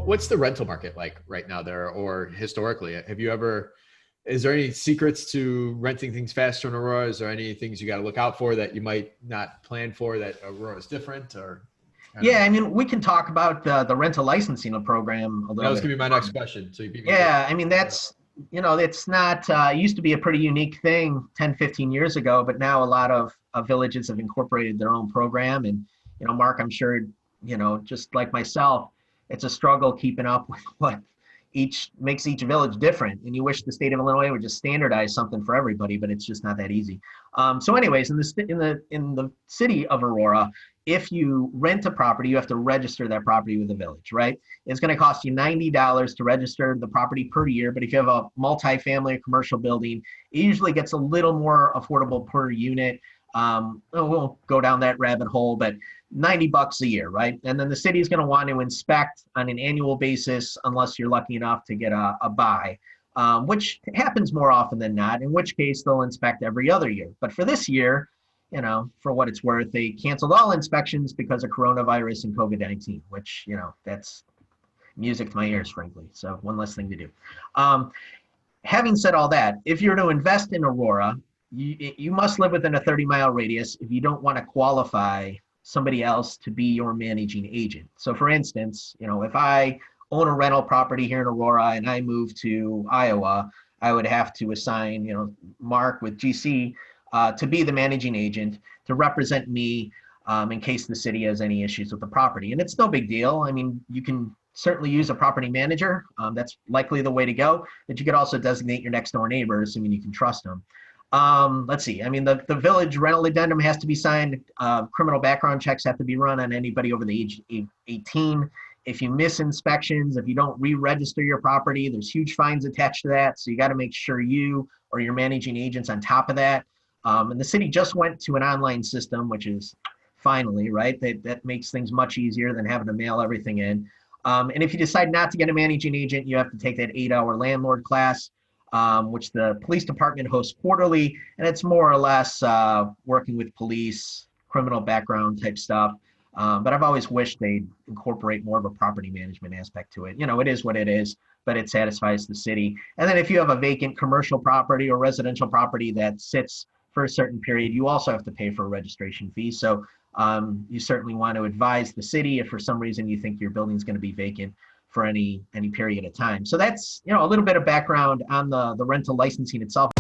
What's the rental market like right now there, or historically? Have you ever, is there any secrets to renting things faster in Aurora? Is there any things you got to look out for that you might not plan for that Aurora is different, or? Yeah, I mean, we can talk about the rental licensing program a little bit. That was gonna be my next question. So you beat me Yeah, I mean, that's, you know, it's not, it used to be a pretty unique thing 10, 15 years ago, but now a lot of villages have incorporated their own program. And, you know, Mark, I'm sure, you know, just like myself, it's a struggle keeping up with what makes each village different. And you wish the state of Illinois would just standardize something for everybody, but it's just not that easy. So anyways, in the city of Aurora, if you rent a property, you have to register that property with the village, right? It's going to cost you $90 to register the property per year. But if you have a multi-family or commercial building, it usually gets a little more affordable per unit. We won't go down that rabbit hole, but $90 a year, right? And then the city is going to want to inspect on an annual basis, unless you're lucky enough to get a buy, which happens more often than not, in which case they'll inspect every other year. But for this year, you know, for what it's worth, they canceled all inspections because of coronavirus and COVID-19, which, you know, that's music to my ears, frankly. So one less thing to do. Having said all that, if you're to invest in Aurora, you must live within a 30-mile radius if you don't want to qualify somebody else to be your managing agent. So for instance, you know, if I own a rental property here in Aurora and I move to Iowa, I would have to assign, you know, Mark with GC to be the managing agent to represent me in case the city has any issues with the property. And it's no big deal. I mean, you can certainly use a property manager. That's likely the way to go, but you could also designate your next door neighbor, assuming you can trust them. Let's see. I mean, the village rental addendum has to be signed. Criminal background checks have to be run on anybody over the age 18. If you miss inspections, if you don't re-register your property, there's huge fines attached to that. So you got to make sure you or your managing agent's on top of that. And the city just went to an online system, which is finally, right? That makes things much easier than having to mail everything in. And if you decide not to get a managing agent, you have to take that 8-hour landlord class, which the police department hosts quarterly. And it's more or less working with police, criminal background type stuff. But I've always wished they'd incorporate more of a property management aspect to it. You know, it is what it is, but it satisfies the city. And then if you have a vacant commercial property or residential property that sits for a certain period, you also have to pay for a registration fee. So you certainly want to advise the city if for some reason you think your building's going to be vacant for any period of time. So that's, you know, a little bit of background on the rental licensing itself.